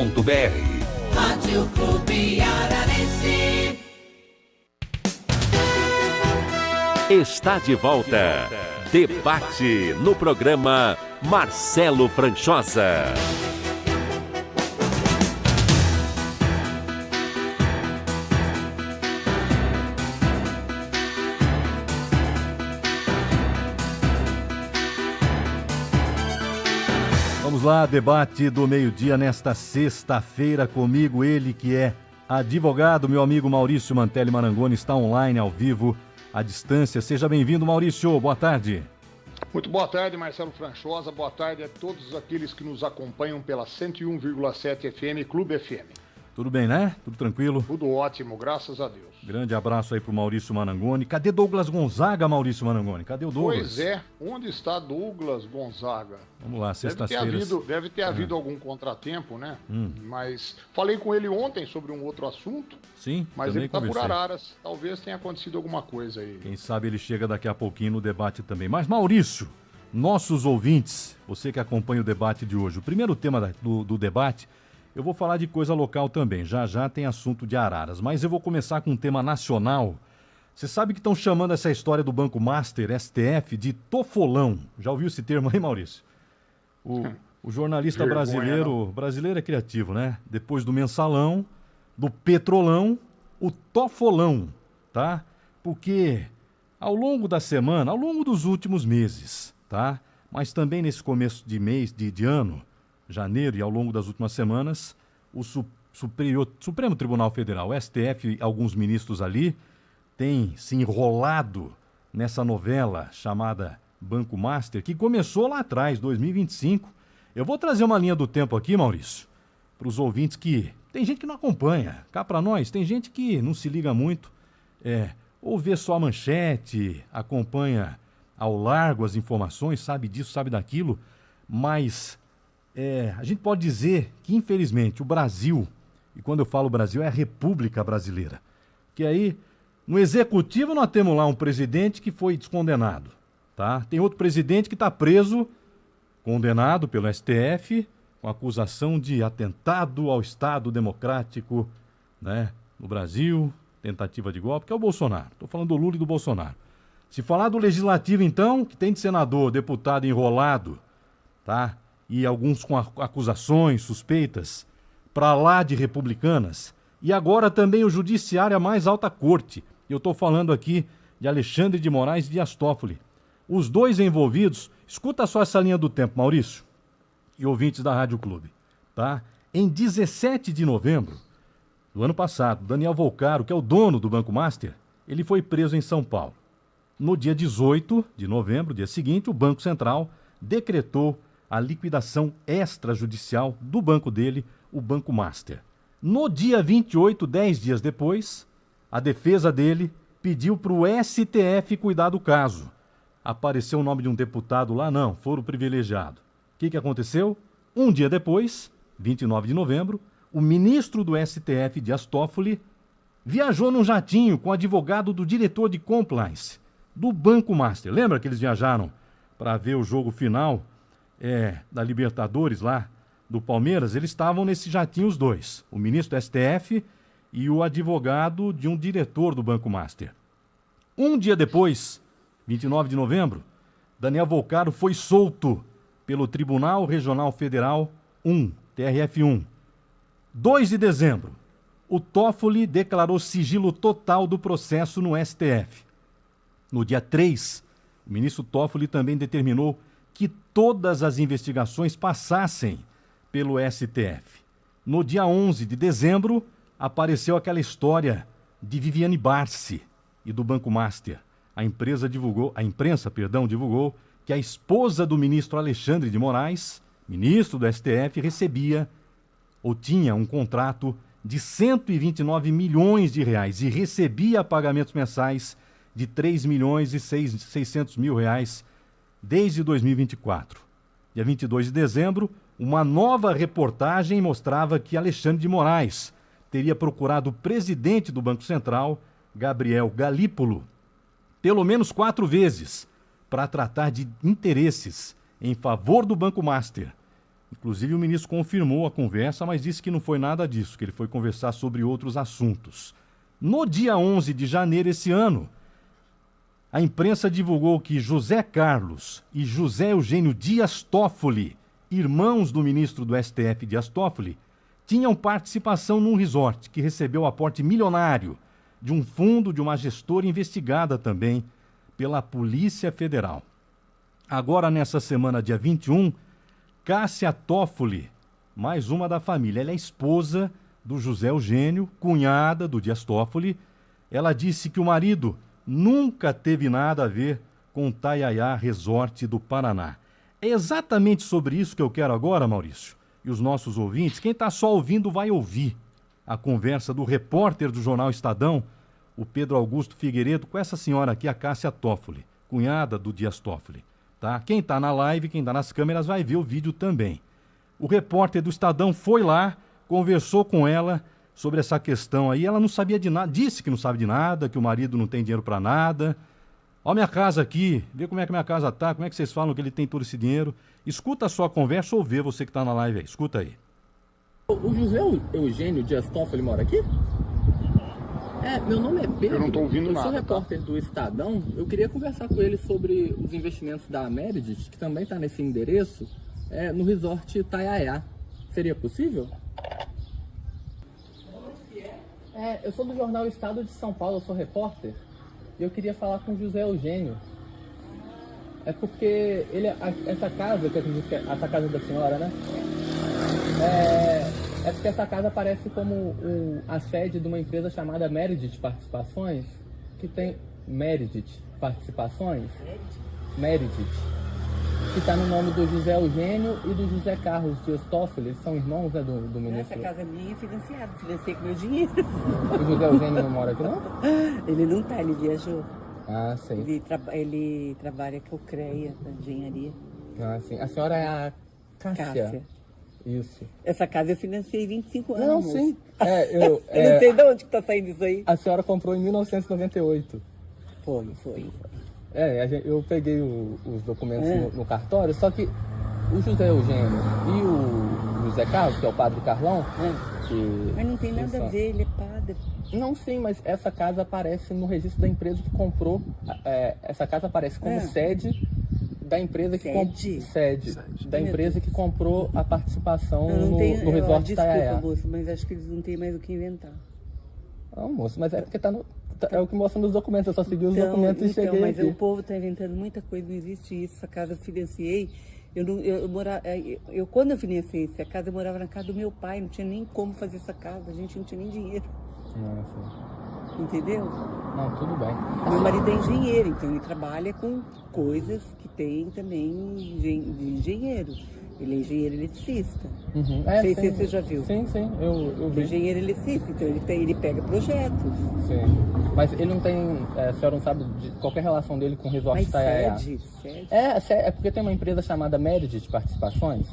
Rádio Clube Ararense. Está de volta. Debate no programa Marcelo Franchosa. Vamos lá, debate do meio-dia nesta sexta-feira, comigo, ele que é advogado, meu amigo Maurício Mantelli Marangoni, está online, ao vivo, à distância. Seja bem-vindo, Maurício, boa tarde. Muito boa tarde, Marcelo Franchosa, boa tarde a todos aqueles que nos acompanham pela 101,7 FM, Clube FM. Tudo bem, né? Tudo tranquilo? Tudo ótimo, graças a Deus. Grande abraço aí pro Maurício Marangoni. Cadê Douglas Gonzaga, Maurício Marangoni? Cadê o Douglas? Pois é, onde está Douglas Gonzaga? Vamos lá, sexta-feira. Deve ter havido algum contratempo, né? Mas falei com ele ontem sobre um outro assunto. Sim, mas ele está por Araras. Talvez tenha acontecido alguma coisa aí. Quem sabe ele chega daqui a pouquinho no debate também. Mas, Maurício, nossos ouvintes, você que acompanha o debate de hoje, o primeiro tema do debate, eu vou falar de coisa local também. Já já tem assunto de Araras. Mas eu vou começar com um tema nacional. Você sabe que estão chamando essa história do Banco Master, STF, de tofolão. Já ouviu esse termo aí, Maurício? O jornalista brasileiro é criativo, né? Depois do mensalão, do petrolão, o tofolão, tá? Porque ao longo da semana, ao longo dos últimos meses, tá? Mas também nesse começo de mês, de ano, janeiro, e ao longo das últimas semanas, o Supremo Tribunal Federal, o STF, alguns ministros ali, têm se enrolado nessa novela chamada Banco Master, que começou lá atrás, 2025. Eu vou trazer uma linha do tempo aqui, Maurício, para os ouvintes que... Tem gente que não acompanha, cá para nós, tem gente que não se liga muito, ou vê só a manchete, acompanha ao largo as informações, sabe disso, sabe daquilo, mas... a gente pode dizer que, infelizmente, o Brasil, e quando eu falo Brasil, é a República Brasileira, que aí, no Executivo, nós temos lá um presidente que foi descondenado, tá? Tem outro presidente que está preso, condenado pelo STF, com acusação de atentado ao Estado Democrático, né, no Brasil, tentativa de golpe, que é o Bolsonaro. Estou falando do Lula e do Bolsonaro. Se falar do Legislativo, então, que tem de senador, deputado enrolado, tá? E alguns com acusações, suspeitas, para lá de republicanas. E agora também o Judiciário, a mais alta corte. Eu estou falando aqui de Alexandre de Moraes e Dias Toffoli. Os dois envolvidos, escuta só essa linha do tempo, Maurício, e ouvintes da Rádio Clube, tá? Em 17 de novembro do ano passado, Daniel Volcaro, que é o dono do Banco Master, ele foi preso em São Paulo. No dia 18 de novembro, dia seguinte, o Banco Central decretou a liquidação extrajudicial do banco dele, o Banco Master. No dia 28, 10 dias depois, a defesa dele pediu para o STF cuidar do caso. Apareceu o nome de um deputado lá? Não, foro privilegiado. O que aconteceu? Um dia depois, 29 de novembro, o ministro do STF, Dias Toffoli, viajou num jatinho com o advogado do diretor de compliance do Banco Master. Lembra que eles viajaram para ver o jogo final da Libertadores lá do Palmeiras? Eles estavam nesse jatinho os dois, o ministro do STF e o advogado de um diretor do Banco Master. Um dia depois, 29 de novembro, Daniel Volcaro foi solto pelo Tribunal Regional Federal 1, TRF1. 2 de dezembro, o Toffoli declarou sigilo total do processo no STF. No dia 3, o ministro Toffoli também determinou que todas as investigações passassem pelo STF. No dia 11 de dezembro, apareceu aquela história de Viviane Barsi e do Banco Master. A imprensa divulgou que a esposa do ministro Alexandre de Moraes, ministro do STF, recebia ou tinha um contrato de 129 milhões de reais e recebia pagamentos mensais de 3 milhões e 600 mil reais desde 2024. Dia 22 de dezembro, uma nova reportagem mostrava que Alexandre de Moraes teria procurado o presidente do Banco Central, Gabriel Galípolo, pelo menos 4 vezes, para tratar de interesses em favor do Banco Master. Inclusive, o ministro confirmou a conversa, mas disse que não foi nada disso, que ele foi conversar sobre outros assuntos. No dia 11 de janeiro esse ano, a imprensa divulgou que José Carlos e José Eugênio Dias Toffoli, irmãos do ministro do STF Dias Toffoli, tinham participação num resort que recebeu aporte milionário de um fundo de uma gestora investigada também pela Polícia Federal. Agora, nessa semana, dia 21, Cássia Toffoli, mais uma da família, ela é esposa do José Eugênio, cunhada do Dias Toffoli. Ela disse que o marido nunca teve nada a ver com o Taiaiá Resort do Paraná. É exatamente sobre isso que eu quero agora, Maurício, e os nossos ouvintes. Quem está só ouvindo vai ouvir a conversa do repórter do jornal Estadão, o Pedro Augusto Figueiredo, com essa senhora aqui, a Cássia Toffoli, cunhada do Dias Toffoli. Tá? Quem está na live, quem está nas câmeras, vai ver o vídeo também. O repórter do Estadão foi lá, conversou com ela sobre essa questão aí. Ela não sabia de nada, disse que não sabe de nada, que o marido não tem dinheiro para nada. Ó, minha casa aqui, vê como é que minha casa tá, como é que vocês falam que ele tem todo esse dinheiro. Escuta a sua conversa ou vê você que está na live aí. Escuta aí. O José Eugênio Dias Toffoli mora aqui? Meu nome é Pedro. Eu não estou ouvindo nada. Eu sou repórter do Estadão. Eu queria conversar com ele sobre os investimentos da Meredith, que também está nesse endereço, no resort Taiaiá. Seria possível? Eu sou do jornal Estado de São Paulo, eu sou repórter. E eu queria falar com o José Eugênio. É porque essa casa, que eu acredito que é essa casa da senhora, né? É porque essa casa aparece como a sede de uma empresa chamada Meredith Participações, que tem Meredith Participações, Meredith, que está no nome do José Eugênio e do José Carlos Dias Toffoli, eles são irmãos, né, do ministro. Essa casa é minha, financiada, financiei com meu dinheiro. O José Eugênio não mora aqui, não? Ele não tá, ele viajou. Ah, sim. Ele trabalha com o CREA, da engenharia. Ah, sim. A senhora é a Cássia. Isso. Essa casa eu financiei 25 anos. Não, moço. sim. Eu não sei de onde que tá saindo isso aí. A senhora comprou em 1998. Foi. Eu peguei os documentos no cartório, só que o José Eugênio e o José Carlos, que é o padre Carlão... Mas não tem nada a ver, ele é padre. Não, sim, mas essa casa aparece no registro da empresa que comprou... essa casa aparece como sede da empresa que da empresa que comprou a participação no resort Taiaiá. Desculpa, moço, mas acho que eles não têm mais o que inventar. Não, moço, mas é porque é o que mostra nos documentos, eu só segui os documentos e cheguei mas aqui. o povo está inventando muita coisa, não existe isso. Essa casa eu financiei, quando eu financiei essa casa, eu morava na casa do meu pai, não tinha nem como fazer essa casa, a gente não tinha nem dinheiro. Entendeu? Não, tudo bem. Meu marido é engenheiro, então ele trabalha com coisas que tem também de engenheiro. Ele é engenheiro eletricista. Uhum. Não sei se você já viu. Sim, eu vi. Engenheiro eletricista, então ele pega projetos. Sim. Mas ele não tem, a senhora não sabe de qualquer relação dele com o resort Taiaiá. Sede? É porque tem uma empresa chamada Meredith Participações,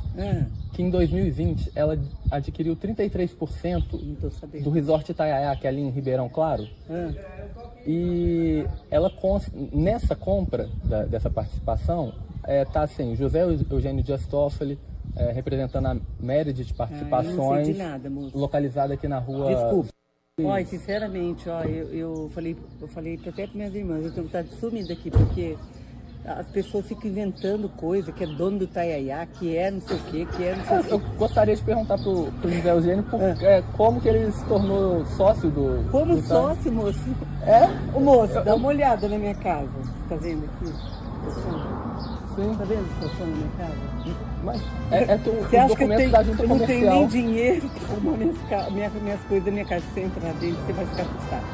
que em 2020 ela adquiriu 33% do resort Taiaiá, que é ali em Ribeirão Claro. E ela nessa compra dessa participação, tá assim, José Eugênio Dias Toffoli, representando a Meredith Participações, não sei de nada, moço. localizada aqui na rua... Desculpa. Olha, sinceramente, eu falei até para minhas irmãs, eu tenho vontade de sumir daqui, porque as pessoas ficam inventando coisa, que é dono do Taiaiá, que é não sei o quê, que é não sei o quê. Eu gostaria de perguntar pro José Eugênio como que ele se tornou sócio do... Como do sócio, moço? Ô moço, dá uma olhada na minha casa. Tá vendo aqui? Sim. Tá vendo a situação na minha casa? Mas é que Você acha que eu junta não tenho nem comercial. dinheiro para arrumar minhas coisas da minha casa, se você entrar dentro, você vai ficar assustado.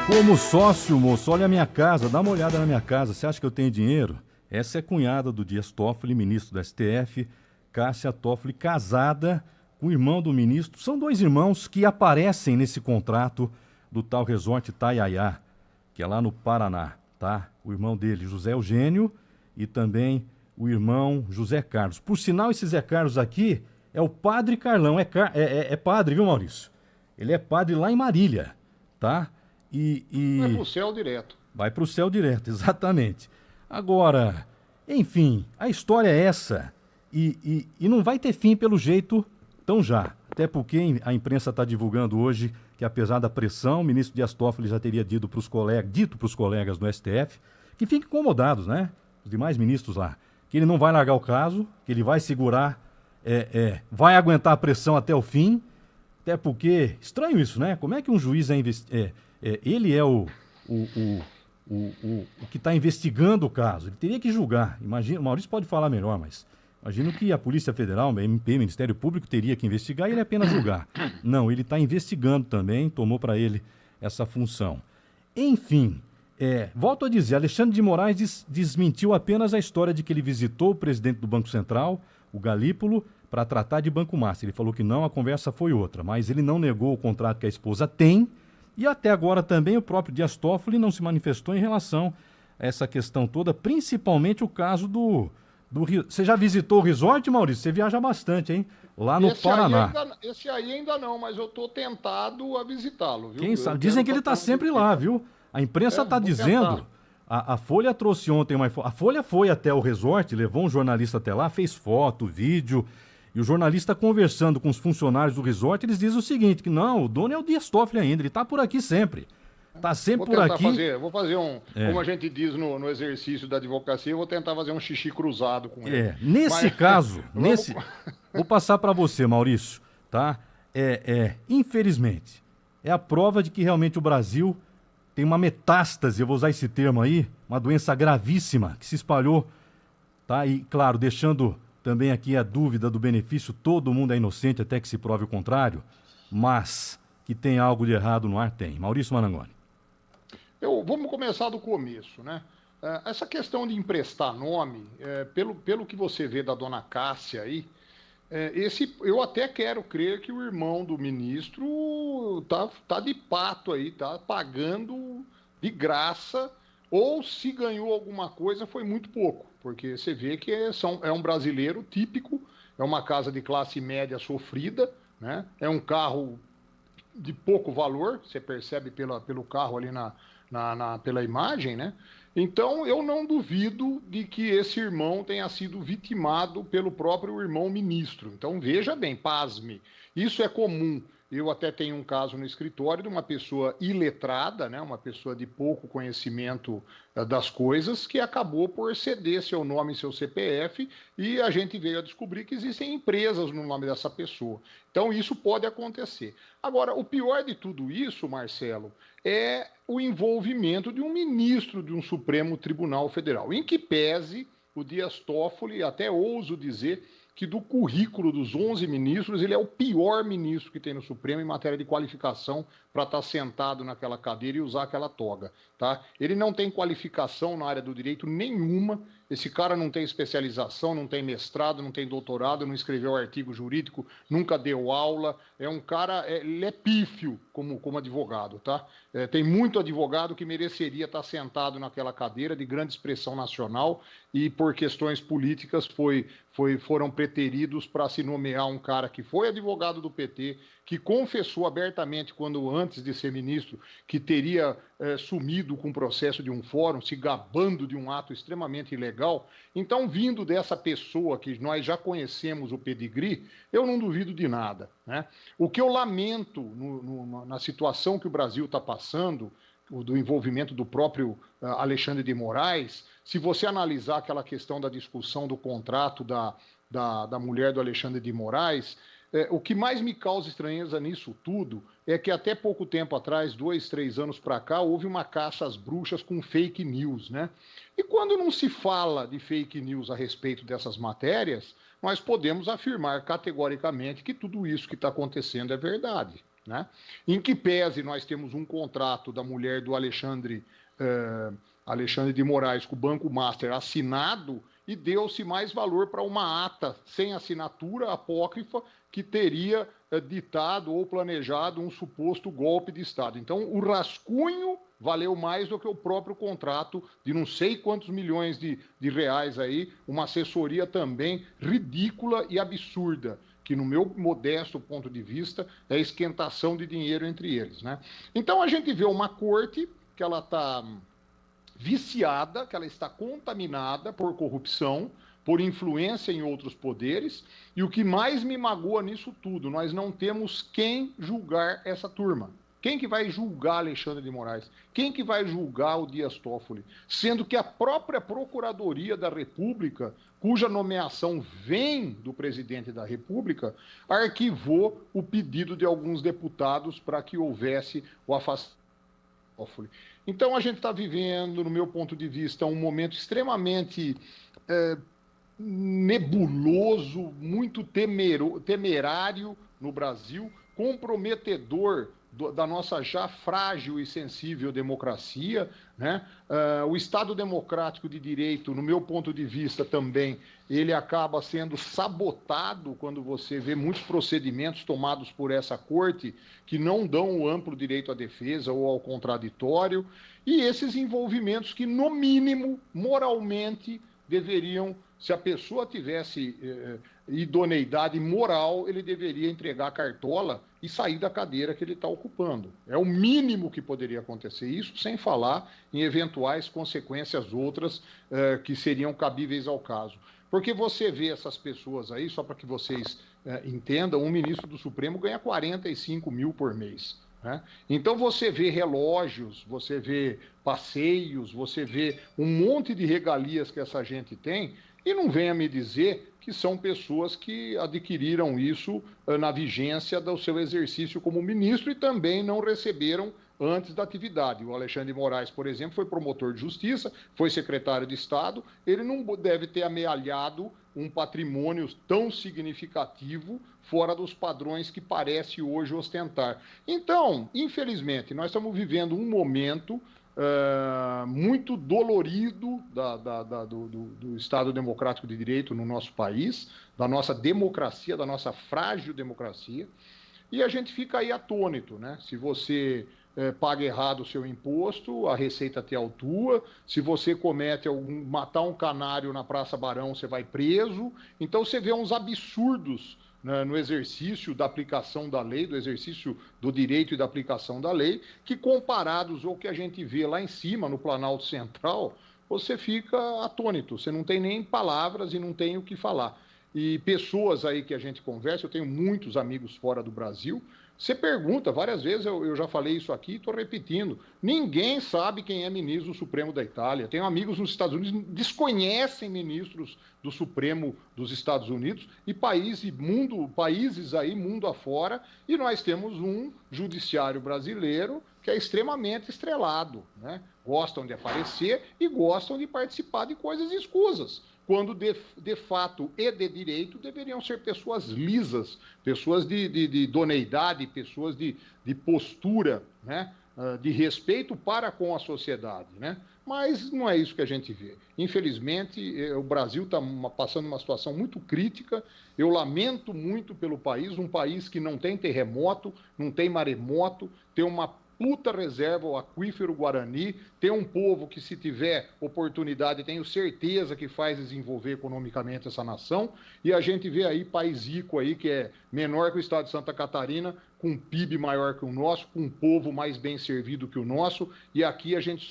Como sócio, moço, olha a minha casa, dá uma olhada na minha casa. Você acha que eu tenho dinheiro? Essa é cunhada do Dias Toffoli, ministro do STF, Cássia Toffoli, casada com o irmão do ministro. São dois irmãos que aparecem nesse contrato do tal resort Taiaiá, que é lá no Paraná, tá? O irmão dele, José Eugênio, e também o irmão José Carlos. Por sinal, esse Zé Carlos aqui é o padre Carlão, é padre, viu, Maurício? Ele é padre lá em Marília, tá? Vai pro céu direto. Vai para o céu direto, exatamente. Agora, Enfim, a história é essa e não vai ter fim pelo jeito tão já. Até porque a imprensa está divulgando hoje que, apesar da pressão, o ministro Dias Toffoli já teria dito para os colegas do STF que fiquem incomodados, né? Os demais ministros lá. Que ele não vai largar o caso, que ele vai segurar, vai aguentar a pressão até o fim. Até porque, estranho isso, né? Como é que um juiz ele é o que está investigando o caso? Ele teria que julgar. Imagina, o Maurício pode falar melhor, mas imagino que a Polícia Federal, o MP, Ministério Público, teria que investigar e ele apenas julgar. Não, ele está investigando também, tomou para ele essa função. Enfim, volto a dizer, Alexandre de Moraes desmentiu apenas a história de que ele visitou o presidente do Banco Central, o Galípolo, para tratar de Banco Master. Ele falou que não, a conversa foi outra, mas ele não negou o contrato que a esposa tem e até agora também o próprio Dias Toffoli não se manifestou em relação a essa questão toda, principalmente o caso do Você já visitou o resort, Maurício? Você viaja bastante, hein? Lá no Paraná. Esse aí ainda não, mas eu estou tentado a visitá-lo, viu? Quem sabe? Dizem que ele está sempre lá, viu? A imprensa está dizendo. A Folha trouxe ontem a Folha foi até o resort, levou um jornalista até lá, fez foto, vídeo. E o jornalista conversando com os funcionários do resort, eles dizem o seguinte, que não, o dono é o Dias Toffoli ainda, ele está por aqui sempre. Está sempre por aqui. Vou fazer como a gente diz no exercício da advocacia, eu vou tentar fazer um xixi cruzado com ele. Nesse caso, vou passar para você, Maurício, tá? Infelizmente, é a prova de que realmente o Brasil tem uma metástase, eu vou usar esse termo aí, uma doença gravíssima que se espalhou, tá? E, claro, deixando também aqui a dúvida do benefício, todo mundo é inocente até que se prove o contrário, mas que tem algo de errado no ar, tem. Maurício Marangoni. Vamos começar do começo, né? Essa questão de emprestar nome, pelo que você vê da dona Cássia aí, eu até quero crer que o irmão do ministro tá de pato aí, tá pagando de graça, ou se ganhou alguma coisa foi muito pouco, porque você vê que é um brasileiro típico, é uma casa de classe média sofrida, né? É um carro de pouco valor, você percebe pelo carro ali pela imagem, né? Então, eu não duvido de que esse irmão tenha sido vitimado pelo próprio irmão ministro. Então, veja bem, pasme, isso é comum. Eu até tenho um caso no escritório de uma pessoa iletrada, né? Uma pessoa de pouco conhecimento das coisas, que acabou por ceder seu nome e seu CPF, e a gente veio a descobrir que existem empresas no nome dessa pessoa. Então, isso pode acontecer. Agora, o pior de tudo isso, Marcelo, é o envolvimento de um ministro de um Supremo Tribunal Federal, em que pese o Dias Toffoli, até ouso dizer que do currículo dos 11 ministros, ele é o pior ministro que tem no Supremo em matéria de qualificação para estar sentado naquela cadeira e usar aquela toga, tá? Ele não tem qualificação na área do direito nenhuma, esse cara não tem especialização, não tem mestrado, não tem doutorado, não escreveu artigo jurídico, nunca deu aula, é um cara, ele é pífio como advogado, tá? Tem muito advogado que mereceria estar sentado naquela cadeira de grande expressão nacional e por questões políticas foram preteridos para se nomear um cara que foi advogado do PT, que confessou abertamente, antes de ser ministro, que teria sumido com o processo de um fórum, se gabando de um ato extremamente ilegal. Então, vindo dessa pessoa que nós já conhecemos o pedigree, eu não duvido de nada, né? O que eu lamento na situação que o Brasil está passando, do envolvimento do próprio Alexandre de Moraes, se você analisar aquela questão da discussão do contrato da mulher do Alexandre de Moraes, o que mais me causa estranheza nisso tudo é que até pouco tempo atrás, 2, 3 anos para cá, houve uma caça às bruxas com fake news, né? E quando não se fala de fake news a respeito dessas matérias, nós podemos afirmar categoricamente que tudo isso que está acontecendo é verdade, né? Em que pese nós temos um contrato da mulher do Alexandre de Moraes com o Banco Master assinado e deu-se mais valor para uma ata sem assinatura apócrifa que teria ditado ou planejado um suposto golpe de Estado. Então, o rascunho valeu mais do que o próprio contrato de não sei quantos milhões de reais aí, uma assessoria também ridícula e absurda, que no meu modesto ponto de vista é esquentação de dinheiro entre eles, né? Então, a gente vê uma corte que ela está viciada, que ela está contaminada por corrupção, por influência em outros poderes, e o que mais me magoa nisso tudo, nós não temos quem julgar essa turma. Quem que vai julgar Alexandre de Moraes? Quem que vai julgar o Dias Toffoli? Sendo que a própria Procuradoria da República, cuja nomeação vem do presidente da República, arquivou o pedido de alguns deputados para que houvesse o afastamento do Toffoli. Então a gente está vivendo, no meu ponto de vista, um momento extremamente nebuloso, muito temerário no Brasil, comprometedor da nossa já frágil e sensível democracia, né? O Estado democrático de direito, no meu ponto de vista também, ele acaba sendo sabotado quando você vê muitos procedimentos tomados por essa corte que não dão o amplo direito à defesa ou ao contraditório, e esses envolvimentos que, no mínimo, moralmente, deveriam, se a pessoa tivesse idoneidade moral, ele deveria entregar a cartola e sair da cadeira que ele está ocupando. É o mínimo que poderia acontecer, isso sem falar em eventuais consequências outras que seriam cabíveis ao caso. Porque você vê essas pessoas aí, só para que vocês entendam, um ministro do Supremo ganha 45 mil por mês. Né? Então você vê relógios, você vê passeios, você vê um monte de regalias que essa gente tem, e não venha me dizer que são pessoas que adquiriram isso na vigência do seu exercício como ministro e também não receberam antes da atividade. O Alexandre de Moraes, por exemplo, foi promotor de justiça, foi secretário de Estado, ele não deve ter amealhado um patrimônio tão significativo fora dos padrões que parece hoje ostentar. Então, infelizmente, nós estamos vivendo um momento muito dolorido do Estado Democrático de Direito no nosso país, da nossa democracia, da nossa frágil democracia, e a gente fica aí atônito, né? Se você paga errado o seu imposto, a Receita te autua. Se você comete matar um canário na Praça Barão, você vai preso. Então você vê uns absurdos, né, no exercício da aplicação da lei, do exercício do direito e da aplicação da lei, que comparados ao que a gente vê lá em cima, no Planalto Central, você fica atônito, você não tem nem palavras e não tem o que falar. E pessoas aí que a gente conversa, eu tenho muitos amigos fora do Brasil, você pergunta, várias vezes eu já falei isso aqui, estou repetindo, ninguém sabe quem é ministro do Supremo da Itália. Tenho amigos nos Estados Unidos que desconhecem ministros do Supremo dos Estados Unidos e países aí, mundo afora, e nós temos um judiciário brasileiro que é extremamente estrelado, né? Gostam de aparecer e gostam de participar de coisas escusas, quando de fato e de direito deveriam ser pessoas lisas, pessoas de idoneidade, pessoas de postura, né? De respeito para com a sociedade, né? Mas não é isso que a gente vê. Infelizmente, o Brasil está passando uma situação muito crítica. Eu lamento muito pelo país, um país que não tem terremoto, não tem maremoto, tem uma puta reserva, o aquífero Guarani, tem um povo que, se tiver oportunidade, tenho certeza que faz desenvolver economicamente essa nação, e a gente vê aí país rico aí, que é menor que o estado de Santa Catarina, com um PIB maior que o nosso, com um povo mais bem servido que o nosso, e aqui a gente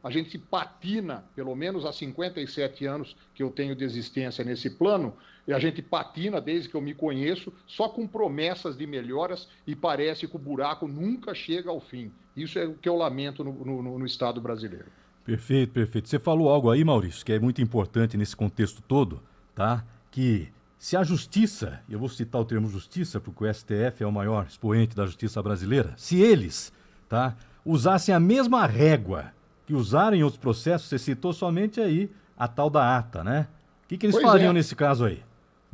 a gente patina, pelo menos há 57 anos que eu tenho de existência nesse plano, e a gente patina desde que eu me conheço, só com promessas de melhoras, e parece que o buraco nunca chega ao fim. Isso é o que eu lamento no Estado brasileiro. Perfeito, perfeito. Você falou algo aí, Maurício, que é muito importante nesse contexto todo, tá? Que se a justiça, eu vou citar o termo justiça, porque o STF é o maior expoente da justiça brasileira, se eles, tá, usassem a mesma régua que usaram em outros processos, você citou somente aí a tal da ata, né? O que eles fariam nesse caso aí?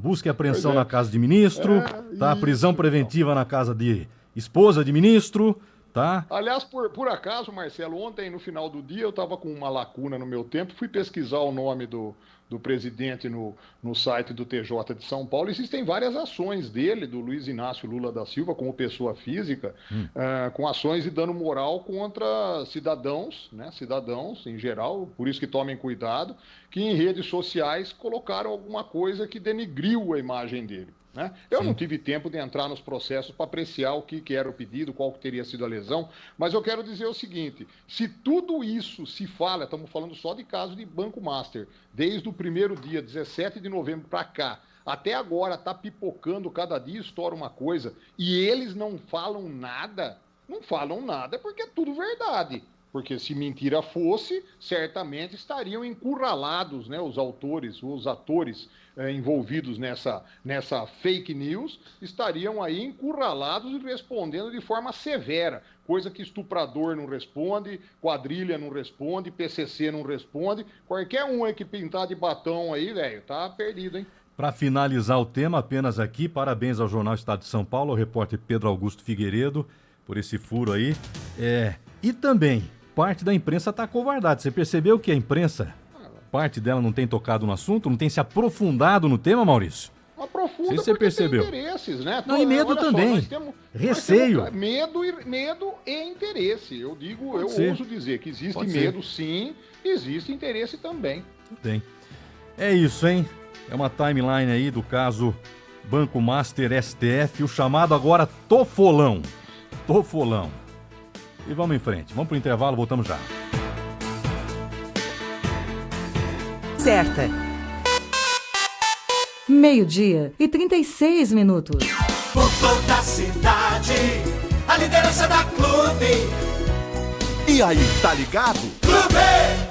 Busca e apreensão na casa de ministro, tá? Prisão preventiva na casa de esposa de ministro, tá? Aliás, por acaso, Marcelo, ontem no final do dia eu estava com uma lacuna no meu tempo, fui pesquisar o nome do presidente no site do TJ de São Paulo. Existem várias ações dele, do Luiz Inácio Lula da Silva, como pessoa física, com ações de dano moral contra cidadãos, né, cidadãos em geral, por isso que tomem cuidado, que em redes sociais colocaram alguma coisa que denigriu a imagem dele. né? Eu não tive tempo de entrar nos processos para apreciar o que era o pedido, qual que teria sido a lesão, mas eu quero dizer o seguinte, se tudo isso se fala, estamos falando só de caso de Banco Master, desde o primeiro dia, 17 de novembro para cá, até agora está pipocando, cada dia estoura uma coisa, e eles não falam nada porque é tudo verdade. Porque se mentira fosse, certamente estariam encurralados, né, os autores, os atores envolvidos nessa fake news, estariam aí encurralados e respondendo de forma severa, coisa que estuprador não responde, quadrilha não responde, PCC não responde, qualquer um aí que pintar de batom aí, velho, tá perdido, hein? Para finalizar o tema, apenas aqui, parabéns ao Jornal Estado de São Paulo, ao repórter Pedro Augusto Figueiredo, por esse furo aí. E também, parte da imprensa está acovardada. Você percebeu que a imprensa, parte dela não tem tocado no assunto, não tem se aprofundado no tema, Maurício? Aprofunda porque você percebeu. Tem interesses, né? Não, e medo também. Receio. Nós temos medo e interesse. Eu ouso dizer que existe medo, sim, existe interesse também. Tem. É isso, hein? É uma timeline aí do caso Banco Master STF, o chamado agora Tofolão. Tofolão. E vamos em frente. Vamos pro intervalo, voltamos já. Certa. 12:36. Por toda a cidade, a liderança da Clube. E aí, tá ligado? Clube!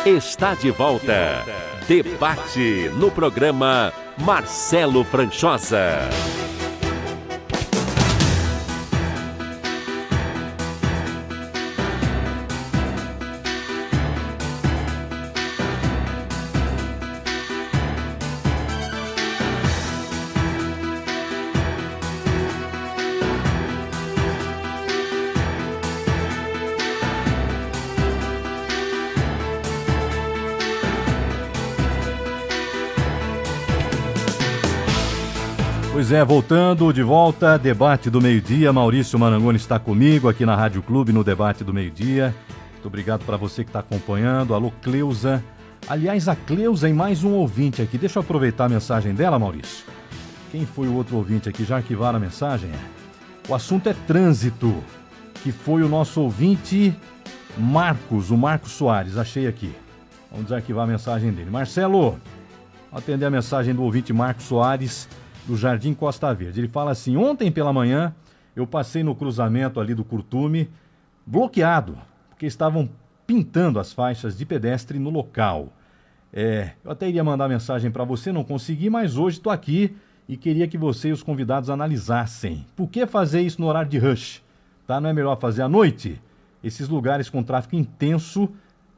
Está de volta. Debate no programa Marcelo Franchosa. Pois é, voltando de volta, debate do meio-dia. Maurício Marangoni está comigo aqui na Rádio Clube no debate do meio-dia. Muito obrigado para você que está acompanhando. Alô, Cleusa. Aliás, a Cleusa e mais um ouvinte aqui. Deixa eu aproveitar a mensagem dela, Maurício. Quem foi o outro ouvinte aqui? Já arquivaram a mensagem? O assunto é trânsito, que foi o nosso ouvinte Marcos, o Marcos Soares. Achei aqui. Vamos desarquivar a mensagem dele. Marcelo, vou atender a mensagem do ouvinte Marcos Soares, do Jardim Costa Verde. Ele fala assim: ontem pela manhã eu passei no cruzamento ali do Curtume, bloqueado, porque estavam pintando as faixas de pedestre no local. Eu até iria mandar mensagem para você, não consegui, mas hoje estou aqui e queria que você e os convidados analisassem. Por que fazer isso no horário de rush? Tá? Não é melhor fazer à noite? Esses lugares com tráfego intenso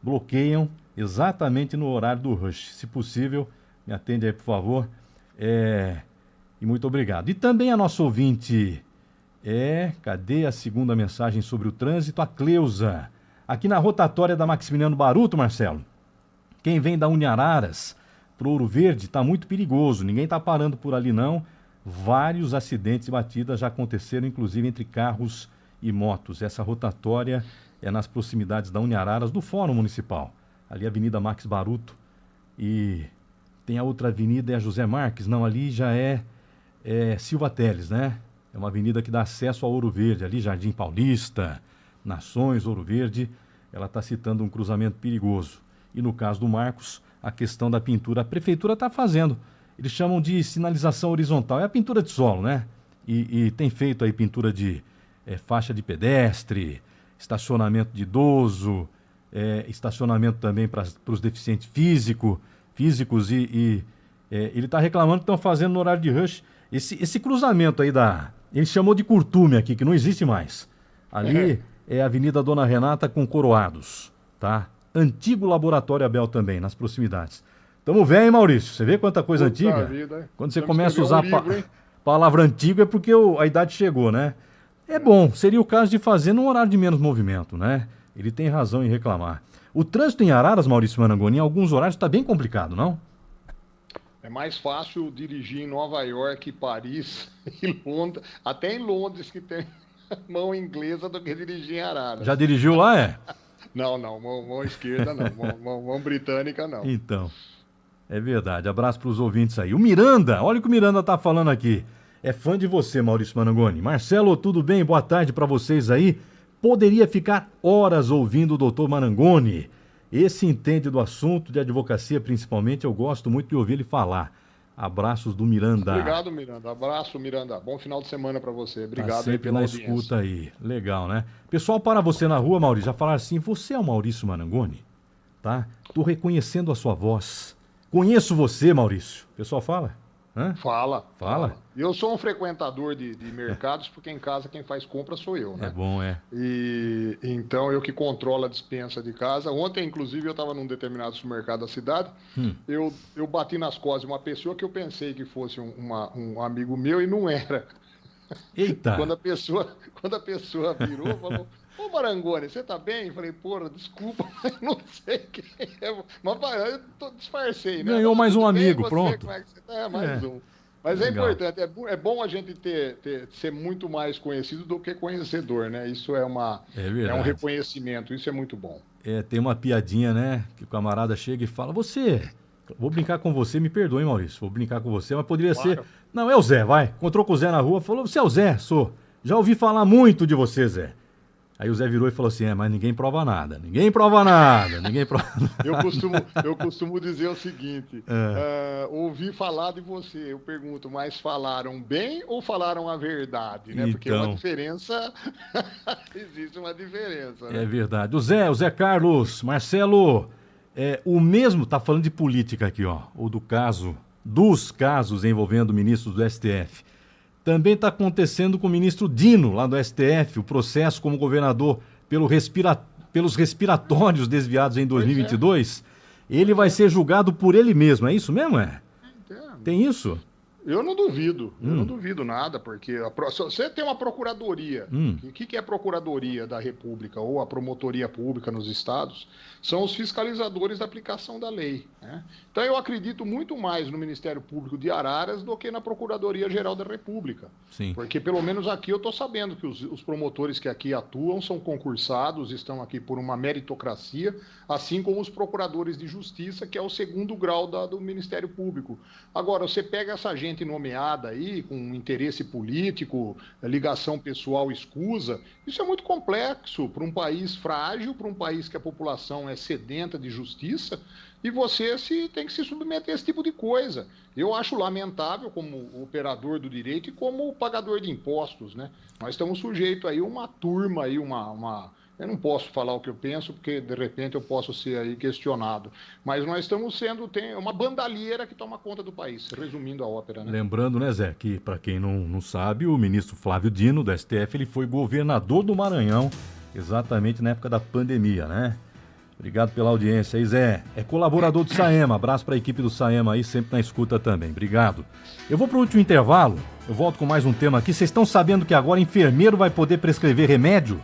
bloqueiam exatamente no horário do rush. Se possível, me atende aí, por favor. E muito obrigado. E também a nossa ouvinte, cadê a segunda mensagem sobre o trânsito? A Cleusa, aqui na rotatória da Maximiliano Baruto, Marcelo. Quem vem da Unhararas para Ouro Verde está muito perigoso, ninguém está parando por ali não. Vários acidentes e batidas já aconteceram, inclusive entre carros e motos. Essa rotatória é nas proximidades da Unhararas, do Fórum Municipal. Ali a Avenida Max Baruto e tem a outra avenida, é a José Marques, não, ali já é Silva Teles, né? É uma avenida que dá acesso a Ouro Verde, ali Jardim Paulista, Nações, Ouro Verde. Ela está citando um cruzamento perigoso. E no caso do Marcos, a questão da pintura, a prefeitura está fazendo. Eles chamam de sinalização horizontal, é a pintura de solo, né? E tem feito aí pintura de faixa de pedestre, estacionamento de idoso, estacionamento também para os deficientes físicos e ele está reclamando que estão fazendo no horário de rush. Esse cruzamento aí ele chamou de Curtume aqui, que não existe mais. Ali é a Avenida Dona Renata com Coroados, tá? Antigo Laboratório Abel também, nas proximidades. Tamo vendo, hein, Maurício? Você vê quanta coisa antiga? Quando você começa a usar a palavra antigo é porque a idade chegou, né? É bom, seria o caso de fazer num horário de menos movimento, né? Ele tem razão em reclamar. O trânsito em Araras, Maurício Marangoni, em alguns horários está bem complicado, não? É mais fácil dirigir em Nova York, Paris e Londres, até em Londres, que tem mão inglesa, do que dirigir em Araras. Já dirigiu lá, Não, mão esquerda não, mão britânica não. Então, É verdade. Abraço para os ouvintes aí. O Miranda, olha o que o Miranda tá falando aqui. É fã de você, Maurício Marangoni. Marcelo, tudo bem? Boa tarde para vocês aí. Poderia ficar horas ouvindo o doutor Marangoni. Esse entende do assunto de advocacia, principalmente. Eu gosto muito de ouvir ele falar. Abraços do Miranda. Obrigado, Miranda. Abraço, Miranda. Bom final de semana para você. Obrigado tá sempre aí pela na audiência. Escuta aí. Legal, né? Pessoal, para você na rua, Maurício, já falaram assim, você é o Maurício Marangoni? Tá? Tô reconhecendo a sua voz. Conheço você, Maurício. O pessoal fala? Hã? Fala. Eu sou um frequentador de mercados, porque em casa quem faz compra sou eu, né? É bom, é. E então eu que controlo a despensa de casa. Ontem, inclusive, eu estava num determinado supermercado da cidade. Eu bati nas costas de uma pessoa que eu pensei que fosse um amigo meu e não era. Eita! Quando a pessoa virou, falou: ô Marangoni, você tá bem? Eu falei: porra, desculpa, mas não sei quem é. Mas eu disfarcei, né? Ganhou mais um amigo, você, pronto. Como é que você tá? Mais um. Mas Legal. é importante, é bom a gente ser muito mais conhecido do que conhecedor, né? Isso é um reconhecimento, isso é muito bom. Tem uma piadinha, né? Que o camarada chega e fala, vou brincar com você, me perdoe, Maurício, vou brincar com você, mas poderia ser... Não, é o Zé, vai. Encontrou com o Zé na rua, falou, você é o Zé, sou. Já ouvi falar muito de você, Zé. Aí o Zé virou e falou assim, mas ninguém prova nada. Eu costumo dizer o seguinte, ouvi falar de você, eu pergunto, mas falaram bem ou falaram a verdade, né? Porque Então, uma diferença, existe uma diferença, né? É verdade. O Zé Carlos, Marcelo, o mesmo, tá falando de política aqui, ó, ou dos casos envolvendo ministros do STF. Também está acontecendo com o ministro Dino, lá do STF, o processo como governador pelos respiratórios desviados em 2022. Ele vai ser julgado por ele mesmo, é isso mesmo? Tem isso? Eu não duvido, eu não duvido nada, porque você tem uma procuradoria. O que é a Procuradoria da República ou a Promotoria Pública nos estados? São os fiscalizadores da aplicação da lei, né? Então eu acredito muito mais no Ministério Público de Araras do que na Procuradoria-Geral da República. Sim. Porque pelo menos aqui eu estou sabendo que os promotores que aqui atuam são concursados, estão aqui por uma meritocracia, assim como os procuradores de justiça, que é o segundo grau do Ministério Público. Agora, você pega essa gente nomeada aí, com interesse político, ligação pessoal escusa, isso é muito complexo para um país frágil, para um país que a população é sedenta de justiça, e você tem que se submeter a esse tipo de coisa. Eu acho lamentável como operador do direito e como pagador de impostos, né? Nós estamos sujeitos aí a uma turma, aí eu não posso falar o que eu penso, porque de repente eu posso ser aí questionado. Mas nós estamos tem uma bandalheira que toma conta do país, resumindo a ópera, né? Lembrando, né, Zé, que para quem não sabe, o ministro Flávio Dino, do STF, ele foi governador do Maranhão, exatamente na época da pandemia, né? Obrigado pela audiência aí, Zé. É colaborador do Saema, abraço para a equipe do Saema aí, sempre na escuta também. Obrigado. Eu vou para o último intervalo, eu volto com mais um tema aqui. Vocês estão sabendo que agora enfermeiro vai poder prescrever remédio?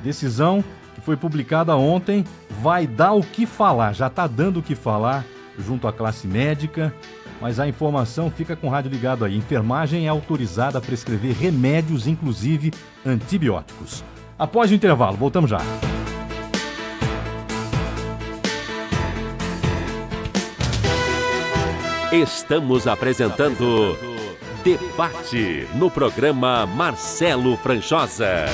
Decisão que foi publicada ontem, vai dar o que falar, já está dando o que falar junto à classe médica, mas a informação fica com o rádio ligado aí. Enfermagem é autorizada a prescrever remédios, inclusive antibióticos. Após o intervalo, voltamos já. Estamos apresentando Debate no programa Marcelo Franchosa.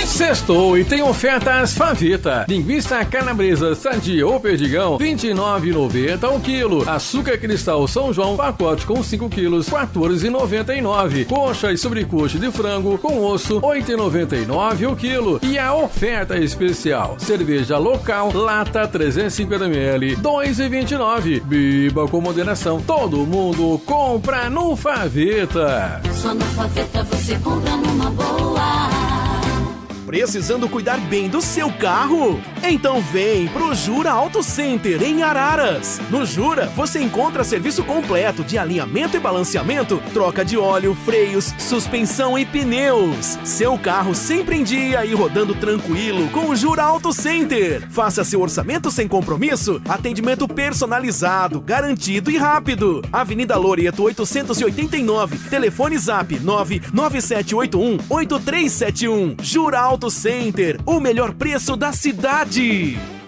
Sextou e tem ofertas Favita. Linguiça calabresa sadia ou perdigão, R$ 29,90 o quilo. Açúcar cristal São João, pacote com 5 quilos, R$ 14,99. Coxa e sobrecoxa de frango com osso, R$ 8,99 o quilo. E a oferta especial, cerveja local, lata 350ml, R$ 2,29. Beba com moderação. Todo mundo compra no Favita. Só no Favita você compra numa boa. Precisando cuidar bem do seu carro? Então vem pro Jura Auto Center em Araras. No Jura, você encontra serviço completo de alinhamento e balanceamento, troca de óleo, freios, suspensão e pneus. Seu carro sempre em dia e rodando tranquilo com o Jura Auto Center. Faça seu orçamento sem compromisso, atendimento personalizado, garantido e rápido. Avenida Loreto 889, telefone zap 99781-8371. Jura Auto Center, o melhor preço da cidade.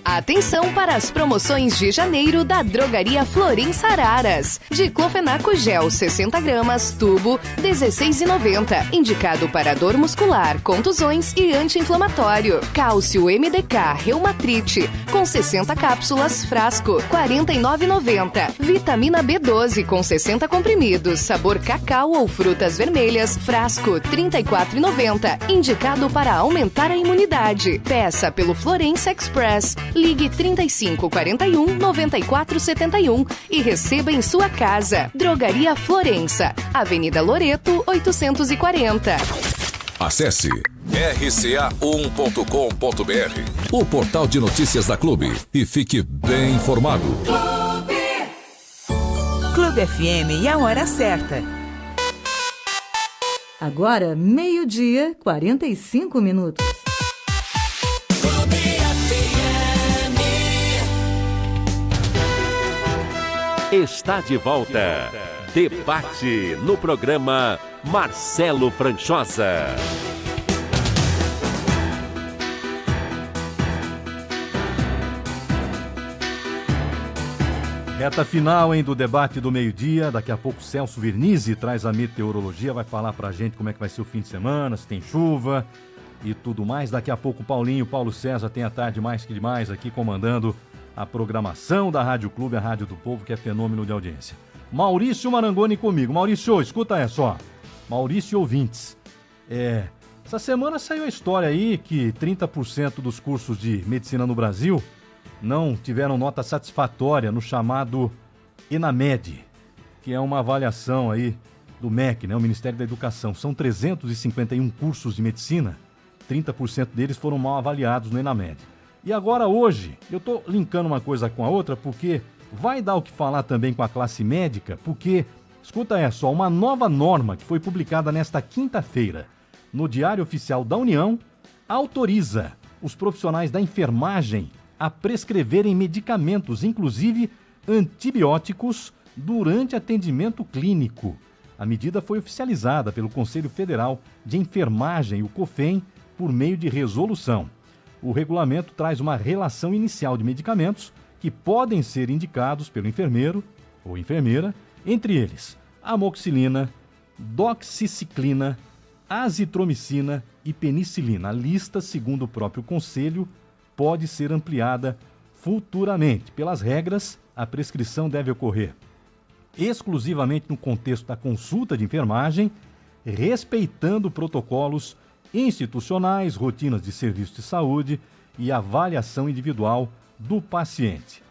Atenção para as promoções de janeiro da Drogaria Florença Araras. Diclofenaco gel 60 gramas, tubo, R$16,90. Indicado para dor muscular, contusões e anti-inflamatório. Cálcio MDK Reumatrite, com 60 cápsulas, frasco, R$49,90. Vitamina B12 com 60 comprimidos, sabor cacau ou frutas vermelhas, frasco, R$34,90. Indicado para aumentar a imunidade. Peça pelo Florença Express. Ligue 3541-9471 e receba em sua casa. Drogaria Florença, Avenida Loreto 840. Acesse rca1.com.br, o portal de notícias da Clube, e fique bem informado. Clube FM e a hora certa. Agora, 12:45. Está de volta. Debate no programa Marcelo Franchosa. Reta final, hein, do debate do meio-dia. Daqui a pouco Celso Vernizzi traz a meteorologia, vai falar pra gente como é que vai ser o fim de semana, se tem chuva e tudo mais. Daqui a pouco Paulo César tem a tarde mais que demais aqui comandando a programação da Rádio Clube, a Rádio do Povo, que é fenômeno de audiência. Maurício Marangoni comigo. Maurício, escuta essa, ó. Maurício ouvintes. Essa semana saiu a história aí que 30% dos cursos de medicina no Brasil não tiveram nota satisfatória no chamado ENAMED, que é uma avaliação aí do MEC, né, o Ministério da Educação. São 351 cursos de medicina, 30% deles foram mal avaliados no ENAMED. E agora hoje, eu estou linkando uma coisa com a outra porque vai dar o que falar também com a classe médica, porque, escuta essa, uma nova norma que foi publicada nesta quinta-feira no Diário Oficial da União autoriza os profissionais da enfermagem a prescreverem medicamentos, inclusive antibióticos, durante atendimento clínico. A medida foi oficializada pelo Conselho Federal de Enfermagem, o COFEN, por meio de resolução. O regulamento traz uma relação inicial de medicamentos que podem ser indicados pelo enfermeiro ou enfermeira, entre eles amoxicilina, doxiciclina, azitromicina e penicilina. A lista, segundo o próprio Conselho, pode ser ampliada futuramente. Pelas regras, a prescrição deve ocorrer exclusivamente no contexto da consulta de enfermagem, respeitando protocolos institucionais, rotinas de serviço de saúde e avaliação individual do paciente.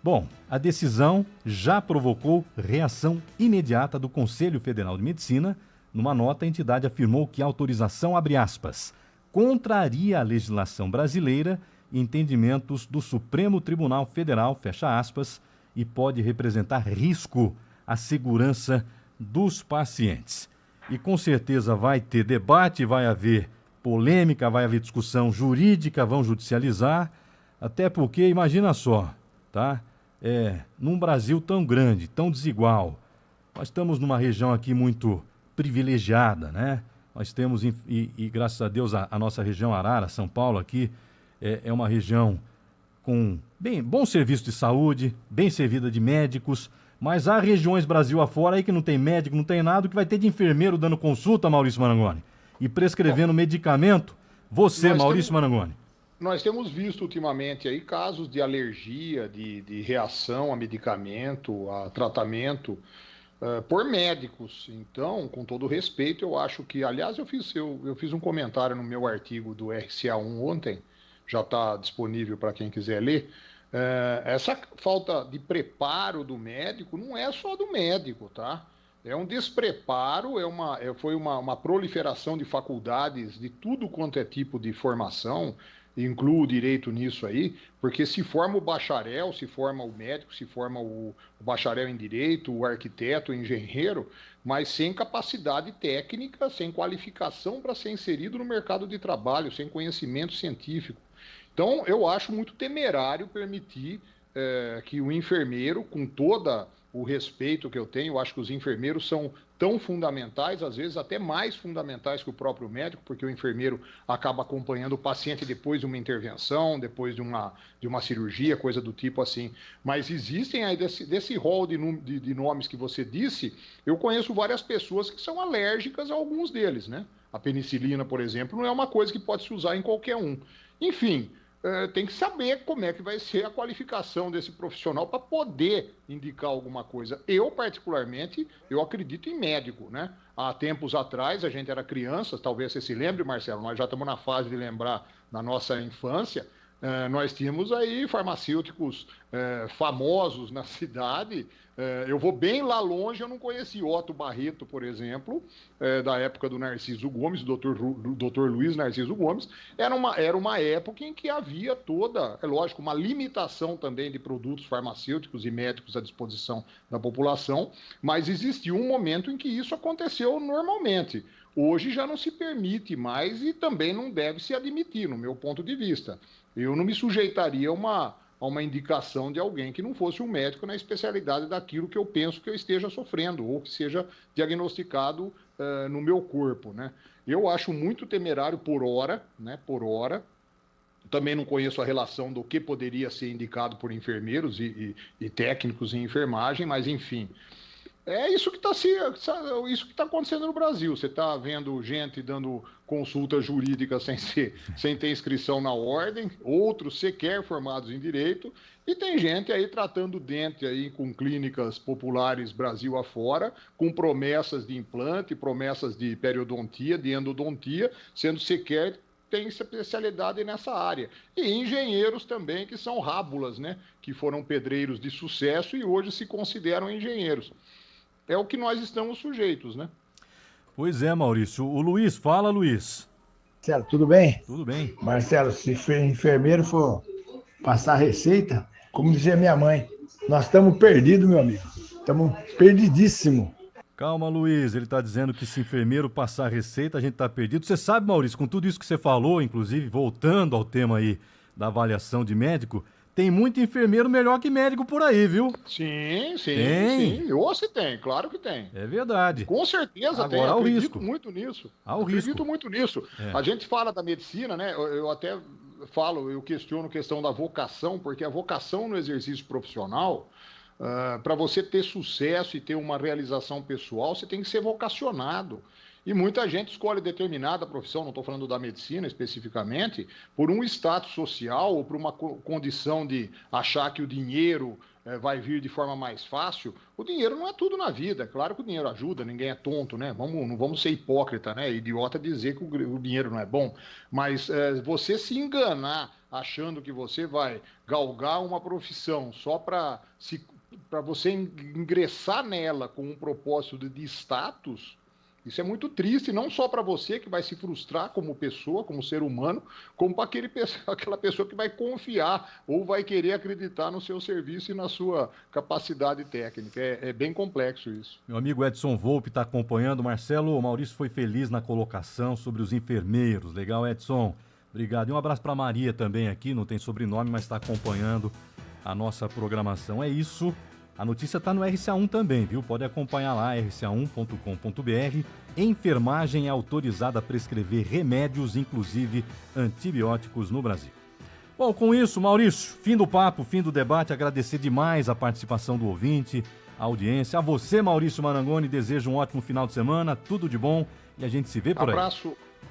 Bom, a decisão já provocou reação imediata do Conselho Federal de Medicina. Numa nota, a entidade afirmou que a autorização, abre aspas, contraria a legislação brasileira e entendimentos do Supremo Tribunal Federal, fecha aspas, e pode representar risco à segurança dos pacientes. E com certeza vai ter debate, vai haver polêmica, vai haver discussão jurídica, vão judicializar, até porque, imagina só, tá? Num Brasil tão grande, tão desigual, nós estamos numa região aqui muito privilegiada, né? Nós temos, e graças a Deus, a nossa região Arara, São Paulo aqui, é uma região com bom serviço de saúde, bem servida de médicos, mas há regiões Brasil afora aí que não tem médico, não tem nada, o que vai ter de enfermeiro dando consulta, Maurício Marangoni, e prescrevendo medicamento. Você, Maurício Marangoni. Nós temos visto ultimamente aí casos de alergia, de reação a medicamento, a tratamento por médicos. Então, com todo respeito, eu acho que, aliás, eu fiz um comentário no meu artigo do RCA1 ontem, já está disponível para quem quiser ler. Essa falta de preparo do médico não é só do médico, tá? É um despreparo, foi uma proliferação de faculdades de tudo quanto é tipo de formação, incluo o direito nisso aí, porque se forma o bacharel, se forma o médico, se forma o bacharel em direito, o arquiteto, o engenheiro, mas sem capacidade técnica, sem qualificação para ser inserido no mercado de trabalho, sem conhecimento científico. Então, eu acho muito temerário permitir que o enfermeiro, com todo o respeito que eu tenho, eu acho que os enfermeiros são tão fundamentais, às vezes até mais fundamentais que o próprio médico, porque o enfermeiro acaba acompanhando o paciente depois de uma intervenção, depois de uma cirurgia, coisa do tipo assim. Mas existem aí, desse rol de nomes que você disse, eu conheço várias pessoas que são alérgicas a alguns deles, né? A penicilina, por exemplo, não é uma coisa que pode se usar em qualquer um. Enfim, tem que saber como é que vai ser a qualificação desse profissional para poder indicar alguma coisa. Eu, particularmente, eu acredito em médico, né? Há tempos atrás, a gente era criança, talvez você se lembre, Marcelo, nós já estamos na fase de lembrar da nossa infância, nós tínhamos aí farmacêuticos famosos na cidade. Eu vou bem lá longe, eu não conheci Otto Barreto, por exemplo, da época do Narciso Gomes, do Dr. Luiz Narciso Gomes. Era uma época em que havia toda, é lógico, uma limitação também de produtos farmacêuticos e médicos à disposição da população, mas existiu um momento em que isso aconteceu normalmente. Hoje já não se permite mais e também não deve se admitir, no meu ponto de vista. Eu não me sujeitaria a uma indicação de alguém que não fosse um médico na especialidade daquilo que eu penso que eu esteja sofrendo ou que seja diagnosticado no meu corpo, né? Eu acho muito temerário por hora, né? Por hora. Também não conheço a relação do que poderia ser indicado por enfermeiros e técnicos em enfermagem, mas enfim. É isso que está acontecendo no Brasil. Você está vendo gente dando consulta jurídica sem ter inscrição na ordem, outros sequer formados em direito, e tem gente aí tratando dente aí com clínicas populares Brasil afora, com promessas de implante, promessas de periodontia, de endodontia, sendo sequer tem especialidade nessa área. E engenheiros também, que são rábulas, né? Que foram pedreiros de sucesso e hoje se consideram engenheiros. É o que nós estamos sujeitos, né? Pois é, Maurício. O Luiz, fala, Luiz. Marcelo, tudo bem? Tudo bem. Marcelo, se enfermeiro for passar receita, como dizia minha mãe, nós estamos perdidos, meu amigo. Estamos perdidíssimos. Calma, Luiz. Ele está dizendo que se enfermeiro passar receita, a gente está perdido. Você sabe, Maurício, com tudo isso que você falou, inclusive voltando ao tema aí da avaliação de médico, tem muito enfermeiro melhor que médico por aí, viu? Sim. Ou se tem, claro que tem. É verdade. Com certeza agora, tem, eu acredito muito nisso. Acredito muito nisso. A gente fala da medicina, né? Eu até eu questiono a questão da vocação, porque a vocação no exercício profissional, para você ter sucesso e ter uma realização pessoal, você tem que ser vocacionado. E muita gente escolhe determinada profissão, não estou falando da medicina especificamente, por um status social ou por uma condição de achar que o dinheiro vai vir de forma mais fácil. O dinheiro não é tudo na vida. Claro que o dinheiro ajuda, ninguém é tonto, né? Não vamos ser hipócrita, né? Idiota dizer que o dinheiro não é bom. Mas você se enganar achando que você vai galgar uma profissão só para você ingressar nela com um propósito de status... Isso é muito triste, não só para você que vai se frustrar como pessoa, como ser humano, como para aquela pessoa que vai confiar ou vai querer acreditar no seu serviço e na sua capacidade técnica. É bem complexo isso. Meu amigo Edson Volpe está acompanhando. Marcelo, o Maurício foi feliz na colocação sobre os enfermeiros. Legal, Edson. Obrigado. E um abraço para Maria também aqui, não tem sobrenome, mas está acompanhando a nossa programação. É isso. A notícia está no RCA1 também, viu? Pode acompanhar lá, rca1.com.br. Enfermagem é autorizada a prescrever remédios, inclusive antibióticos, no Brasil. Bom, com isso, Maurício, fim do papo, fim do debate. Agradecer demais a participação do ouvinte, a audiência. A você, Maurício Marangoni, desejo um ótimo final de semana, tudo de bom e a gente se vê por aí.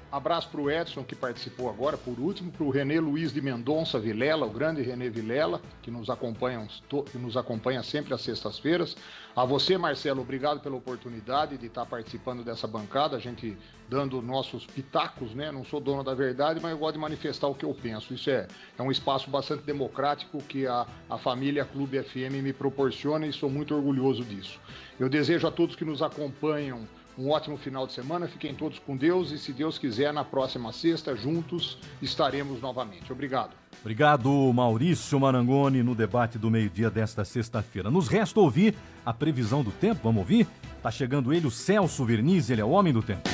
Abraço para o Edson, que participou agora, por último, para o René Luiz de Mendonça Vilela, o grande René Vilela, que nos acompanha sempre às sextas-feiras. A você, Marcelo, obrigado pela oportunidade de estar participando dessa bancada, a gente dando nossos pitacos, né? Não sou dono da verdade, mas eu gosto de manifestar o que eu penso. Isso é um espaço bastante democrático que a família Clube FM me proporciona e sou muito orgulhoso disso. Eu desejo a todos que nos acompanham um ótimo final de semana, fiquem todos com Deus e, se Deus quiser, na próxima sexta, juntos, estaremos novamente. Obrigado. Obrigado, Maurício Marangoni, no debate do meio-dia desta sexta-feira. Nos resta ouvir a previsão do tempo, vamos ouvir? Tá chegando ele, o Celso Vernizzi, ele é o homem do tempo.